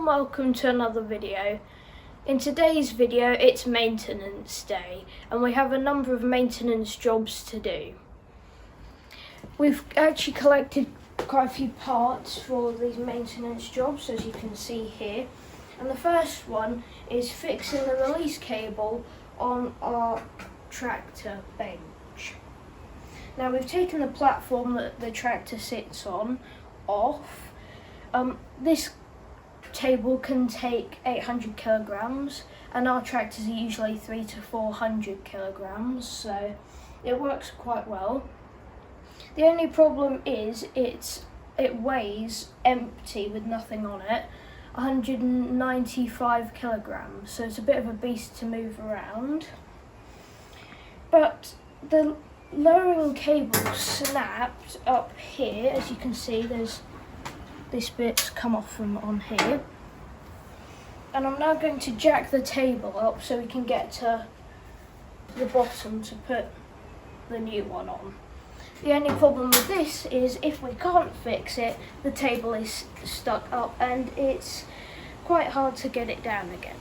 and welcome to another video. In today's video it's maintenance day and we have a number of maintenance jobs to do. We've actually collected quite a few parts for all of these maintenance jobs, as you can see here. And the first one is fixing the release cable on our tractor bench. Now we've taken the platform that the tractor sits on off. This table can take 800 kilograms and our tractors are usually 300 to 400 kilograms, so it works quite well. The only problem is it weighs empty with nothing on it 195 kilograms, so it's a bit of a beast to move around. But the lowering cable snapped up here. As you can see, there's this bit's come off from on here, and I'm now going to jack the table up so we can get to the bottom to put the new one on. The only problem with this is if we can't fix it, the table is stuck up and it's quite hard to get it down again.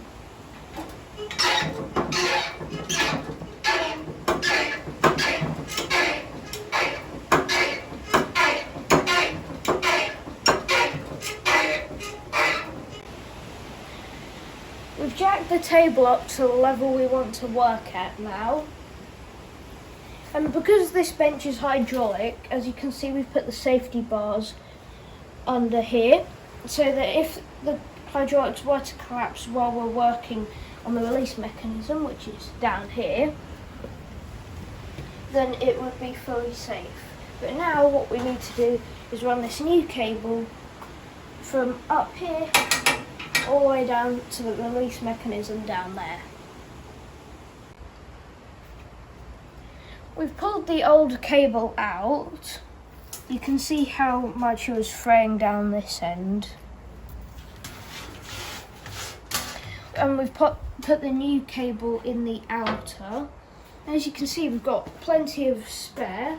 We've jacked the table up to the level we want to work at now. And because this bench is hydraulic, as you can see, we've put the safety bars under here so that if the hydraulics were to collapse while we're working on the release mechanism, which is down here, then it would be fully safe. But now what we need to do is run this new cable from up here all the way down to the release mechanism down there. We've pulled the old cable out. You can see how much it was fraying down this end. And we've put the new cable in the outer. As you can see, we've got plenty of spare,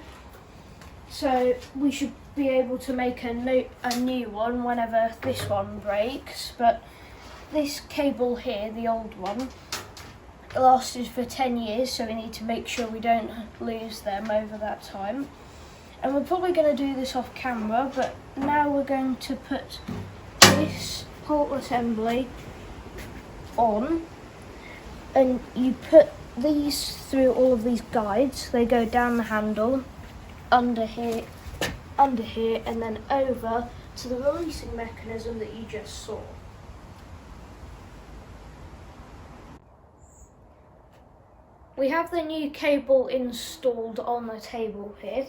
so we should be able to make a new one whenever this one breaks. But this cable here, the old one, lasted for 10 years, so we need to make sure we don't lose them over that time. And we're probably going to do this off camera, but now we're going to put this whole assembly on, and you put these through all of these guides. They go down the handle, under here, and then over to the releasing mechanism that you just saw. We have the new cable installed on the table here.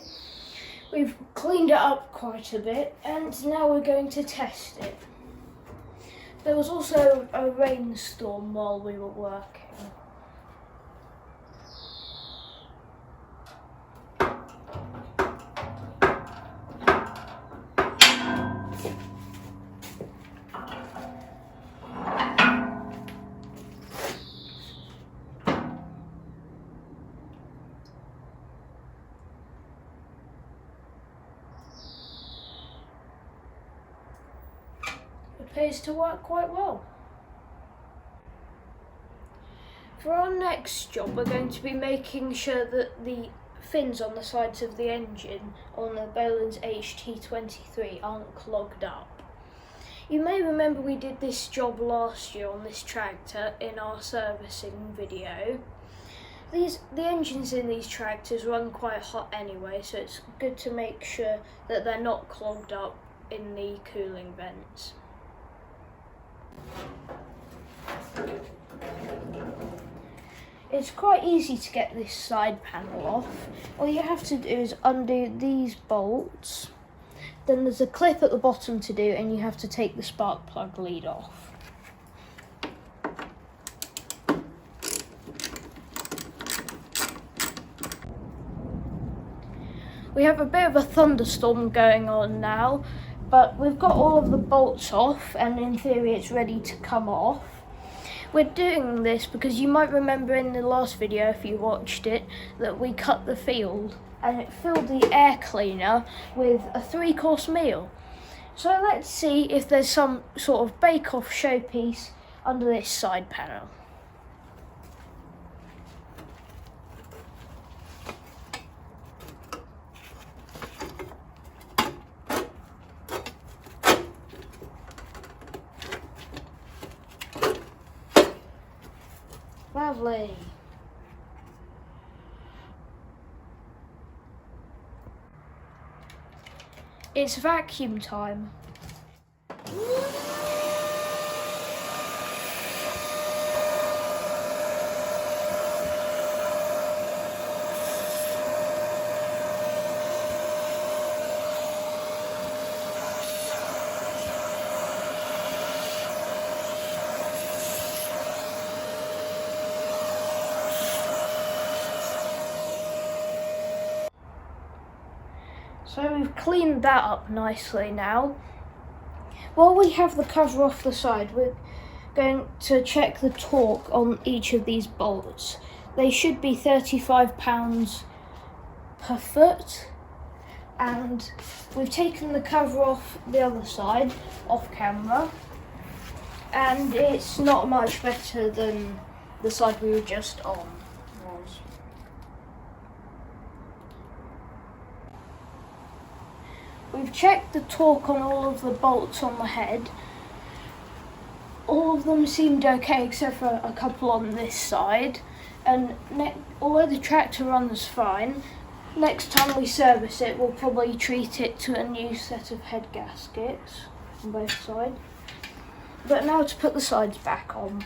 We've cleaned it up quite a bit and now we're going to test it. There was also a rainstorm while we were working. Appears to work quite well. For our next job, we're going to be making sure that the fins on the sides of the engine on the Bolens HT23 aren't clogged up. You may remember we did this job last year on this tractor in our servicing video. The engines in these tractors run quite hot anyway, so it's good to make sure that they're not clogged up in the cooling vents. It's quite easy to get this side panel off. All you have to do is undo these bolts. Then there's a clip at the bottom to do, and you have to take the spark plug lead off. We have a bit of a thunderstorm going on now, but we've got all of the bolts off and in theory it's ready to come off. We're doing this because you might remember in the last video, if you watched it, that we cut the field and it filled the air cleaner with a 3-course meal. So let's see if there's some sort of bake-off showpiece under this side panel. Lovely. It's vacuum time. So we've cleaned that up nicely now. While we have the cover off the side, we're going to check the torque on each of these bolts. They should be 35 pounds per foot, and we've taken the cover off the other side, off camera, and it's not much better than the side we were just on was. We've checked the torque on all of the bolts on the head. All of them seemed okay except for a couple on this side, and although the tractor runs fine, next time we service it we'll probably treat it to a new set of head gaskets on both sides. But now to put the sides back on.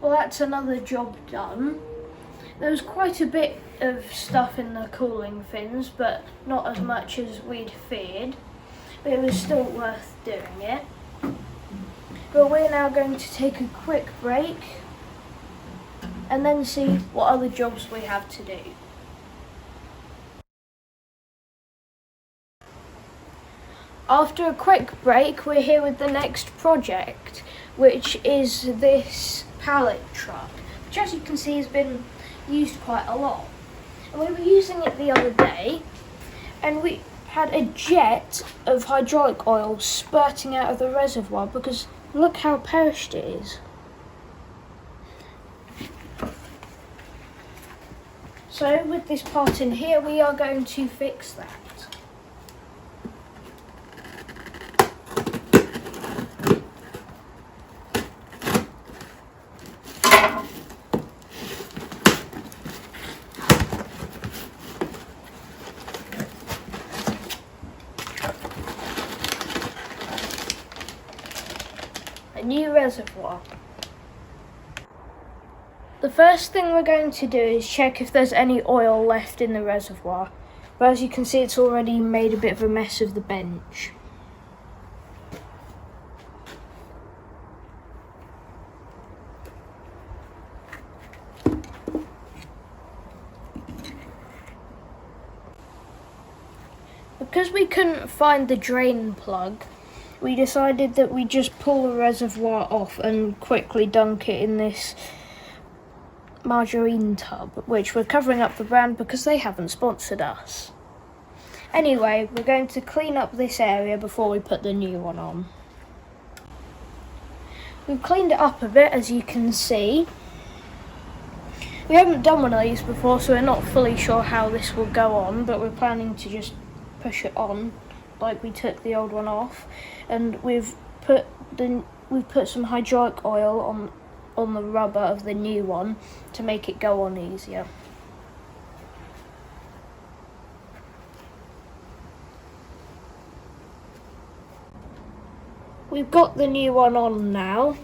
Well, that's another job done. There was quite a bit of stuff in the cooling fins, but not as much as we'd feared. But it was still worth doing it. But we're now going to take a quick break and then see what other jobs we have to do. After a quick break, we're here with the next project, which is this pallet truck, which as you can see has been used quite a lot. And we were using it the other day, and we had a jet of hydraulic oil spurting out of the reservoir because look how perished it is. So with this part in here, we are going to fix that. A new reservoir. The first thing we're going to do is check if there's any oil left in the reservoir, but as you can see it's already made a bit of a mess of the bench. Because we couldn't find the drain plug, we decided that we'd just pull the reservoir off and quickly dunk it in this margarine tub, which we're covering up the brand because they haven't sponsored us. Anyway, we're going to clean up this area before we put the new one on. We've cleaned it up a bit, as you can see. We haven't done one of these before, so we're not fully sure how this will go on, but we're planning to just push it on like we took the old one off, and we've put some hydraulic oil on the rubber of the new one to make it go on easier. We've got the new one on now.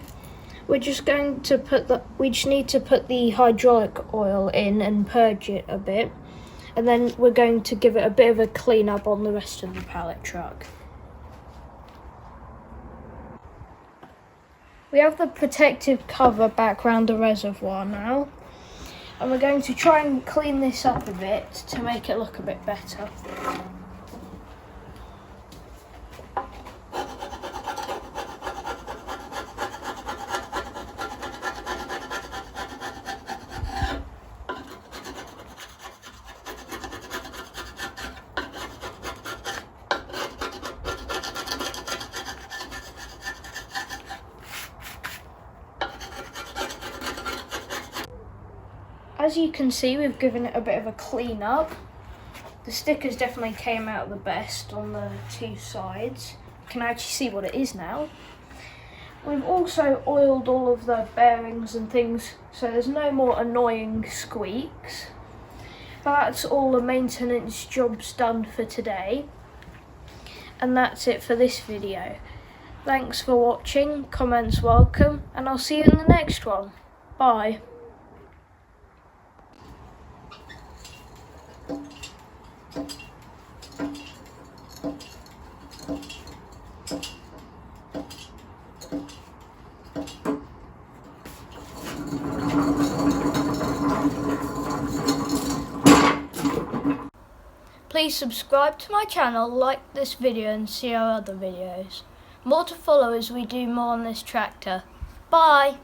We just need to put the hydraulic oil in and purge it a bit, and then we're going to give it a bit of a clean up on the rest of the pallet truck. We have the protective cover back around the reservoir now, and we're going to try and clean this up a bit to make it look a bit better. as you can see, we've given it a bit of a clean up. The stickers definitely came out the best on the two sides. You can actually see what it is now. We've also oiled all of the bearings and things, so there's no more annoying squeaks. That's all the maintenance jobs done for today. And that's it for this video. Thanks for watching, comments welcome, and I'll see you in the next one. Bye. Please subscribe to my channel, like this video and see our other videos. More to follow as we do more on this tractor. Bye!